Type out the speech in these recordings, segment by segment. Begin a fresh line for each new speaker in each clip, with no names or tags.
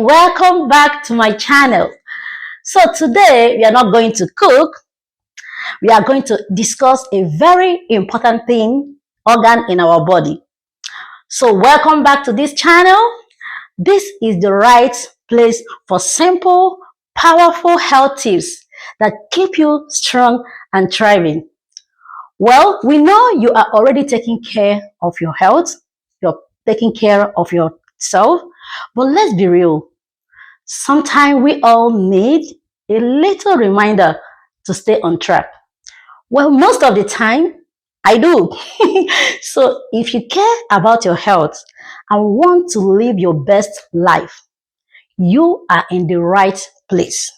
welcome back to my channel. So today we are not going to cook. We are going to discuss a very important thing, organ in our body. So welcome back to this channel. This is the right place for simple, powerful health tips that keep you strong and thriving. Well, we know you are already taking care of your health. You're taking care of yourself. But let's be real. Sometimes we all need a little reminder to stay on track. Well, most of the time, I do. So if you care about your health and want to live your best life, you are in the right place.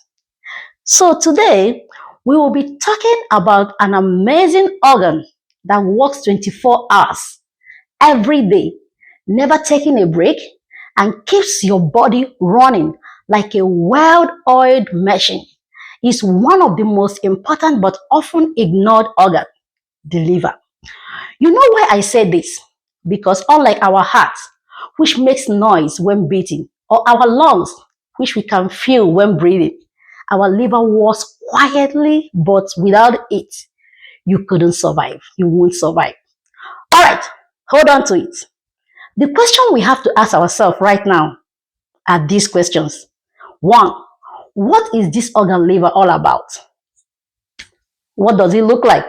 So today, we will be talking about an amazing organ that works 24 hours every day, never taking a break, and keeps your body running like a well-oiled machine. Is one of the most important but often ignored organs, the liver. You know why I say this? Because unlike our heart, which makes noise when beating, or our lungs, which we can feel when breathing, our liver works quietly, but without it, you couldn't survive. You won't survive. All right, hold on to it. The question we have to ask ourselves right now are these questions. One, what is this organ liver all about? What does it look like?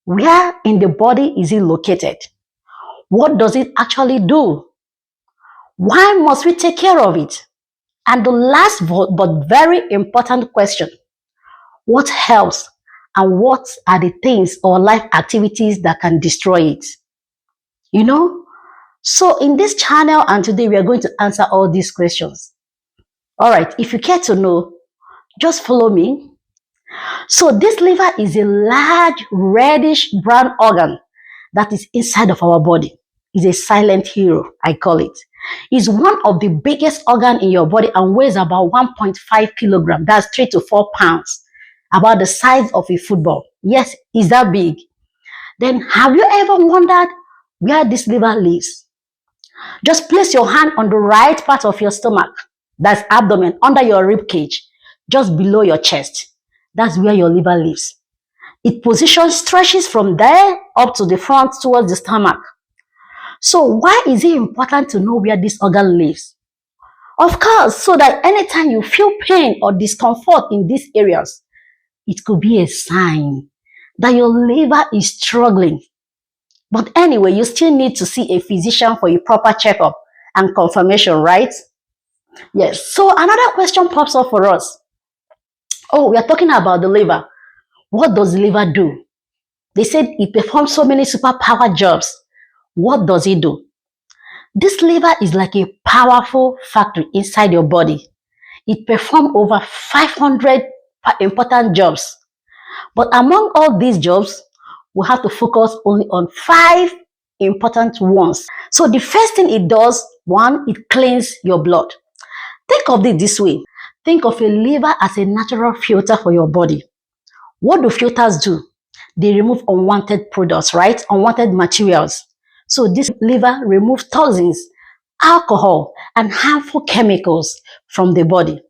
Where in the body is it located? What does it actually do? Why must we take care of it? And the last but very important question, what helps and what are the things or life activities that can destroy it? You know? So in this channel and today we are going to answer all these questions. All right, if you care to know, just follow me. So this liver is a large reddish brown organ that is inside of our body. It's a silent hero, I call it. It's one of the biggest organs in your body and weighs about 1.5 kilograms. That's 3 to 4 pounds, about the size of a football. Yes, is that big? Then have you ever wondered where this liver lives? Just place your hand on the right part of your stomach, that's abdomen, under your rib cage, just below your chest. That's where your liver lives. Its position stretches from there up to the front towards the stomach. So why is it important to know where this organ lives? Of course, so that anytime you feel pain or discomfort in these areas, it could be a sign that your liver is struggling. But anyway, you still need to see a physician for a proper checkup and confirmation, right? Yes. So another question pops up for us. Oh, we are talking about the liver. What does the liver do? They said it performs so many superpower jobs. What does it do? This liver is like a powerful factory inside your body. It performs over 500 important jobs. But among all these jobs, we have to focus only on 5 important ones. So the first thing it does, one, it cleans your blood. Think of it this way. Think of a liver as a natural filter for your body. What do filters do? They remove unwanted products, right? Unwanted materials. So this liver removes toxins, alcohol, and harmful chemicals from the body.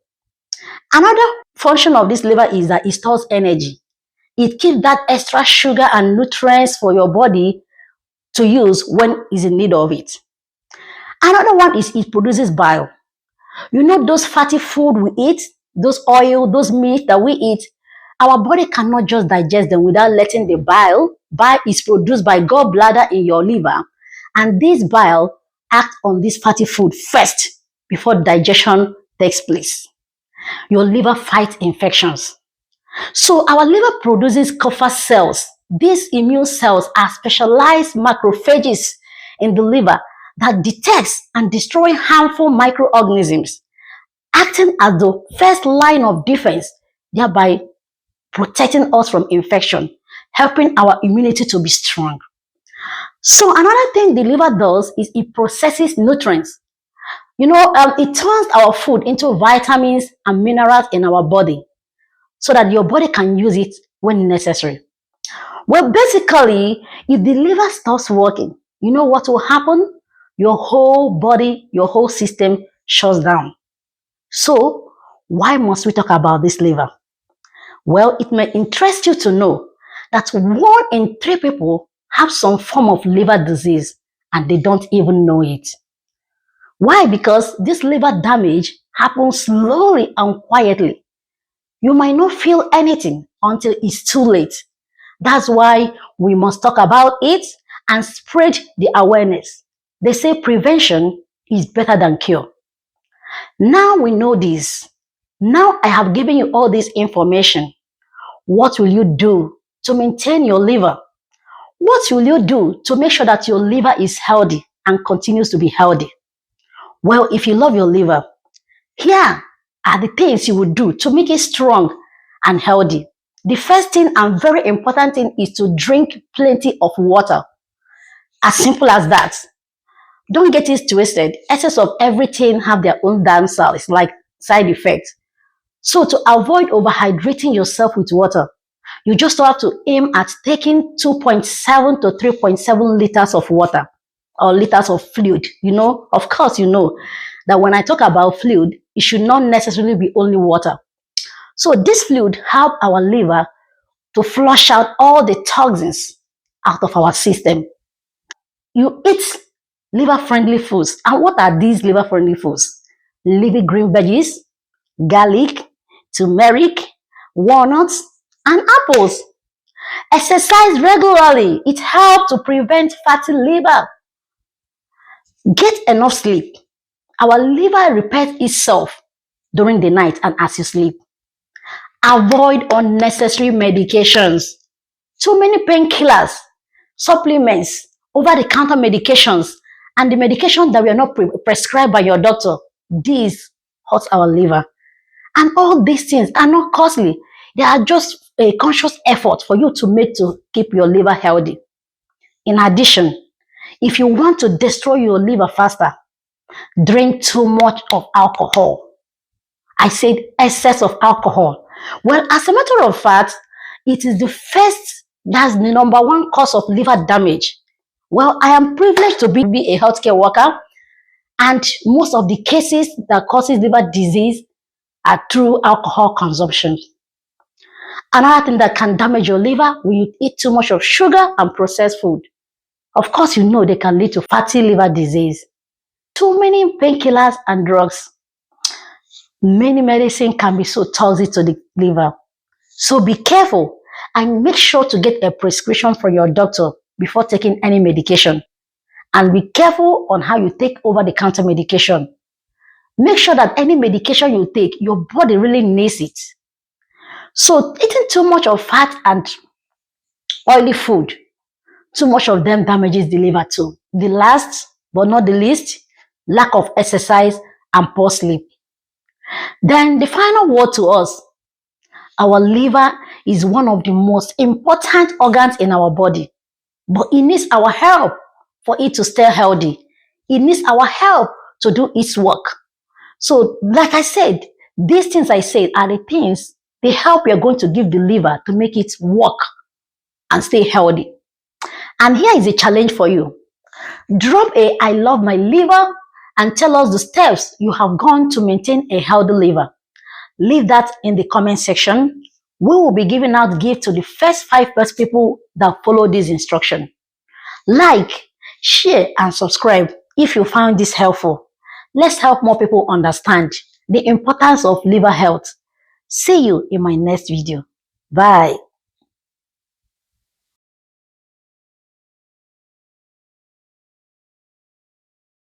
Another function of this liver is that it stores energy. It keeps that extra sugar and nutrients for your body to use when it's in need of it. Another one is it produces bile. You know those fatty food we eat, those oil, those meat that we eat, our body cannot just digest them without letting the bile. Bile is produced by gallbladder in your liver, and this bile acts on this fatty food first before digestion takes place. Your liver fights infections. So our liver produces Kupffer cells. These immune cells are specialized macrophages in the liver that detects and destroy harmful microorganisms, acting as the first line of defense, thereby protecting us from infection, helping our immunity to be strong. So another thing the liver does is it processes nutrients. It turns our food into vitamins and minerals in our body so that your body can use it when necessary. Well, basically, if the liver stops working, you know what will happen? Your whole body, your whole system shuts down. So, why must we talk about this liver? Well, it may interest you to know that 1 in 3 people have some form of liver disease and they don't even know it. Why? Because this liver damage happens slowly and quietly. You might not feel anything until it's too late. That's why we must talk about it and spread the awareness. They say prevention is better than cure. Now we know this. Now I have given you all this information. What will you do to maintain your liver? What will you do to make sure that your liver is healthy and continues to be healthy? Well, if you love your liver, here are the things you would do to make it strong and healthy. The first thing and very important thing is to drink plenty of water. As simple as that. Don't get it twisted. Excess of everything have their own downsides, like side effects. So to avoid overhydrating yourself with water, you just have to aim at taking 2.7 to 3.7 liters of water or liters of fluid. Of course, that when I talk about fluid, it should not necessarily be only water. So this fluid help our liver to flush out all the toxins out of our system. You eat liver-friendly foods. And what are these liver-friendly foods? Leafy green veggies, garlic, turmeric, walnuts, and apples. Exercise regularly. It helps to prevent fatty liver. Get enough sleep. Our liver repairs itself during the night and as you sleep. Avoid unnecessary medications. Too many painkillers, supplements, over-the-counter medications, and the medication that we are not prescribed by your doctor. These hurt our liver. And all these things are not costly. They are just a conscious effort for you to make to keep your liver healthy. In addition, if you want to destroy your liver faster, drink too much of alcohol. I said excess of alcohol. Well, as a matter of fact, it is that's the number 1 cause of liver damage. Well, I am privileged to be a healthcare worker, and most of the cases that causes liver disease are through alcohol consumption. Another thing that can damage your liver when you eat too much of sugar and processed food. Of course, they can lead to fatty liver disease. Too many painkillers and drugs. Many medicine can be so toxic to the liver. So be careful and make sure to get a prescription from your doctor before taking any medication. And be careful on how you take over-the-counter medication. Make sure that any medication you take, your body really needs it. So eating too much of fat and oily food, too much of them damages the liver too. The last but not the least, lack of exercise and poor sleep. Then the final word to us, our liver is one of the most important organs in our body, but it needs our help for it to stay healthy. It needs our help to do its work. So, like I said, these things I said are the things, the help you're going to give the liver to make it work and stay healthy. And here is a challenge for you. Drop a I love my liver and tell us the steps you have gone to maintain a healthy liver. Leave that in the comment section. We will be giving out gifts to the first 5 best people that follow this instruction. Like, share, and subscribe if you found this helpful. Let's help more people understand the importance of liver health. See you in my next video. Bye.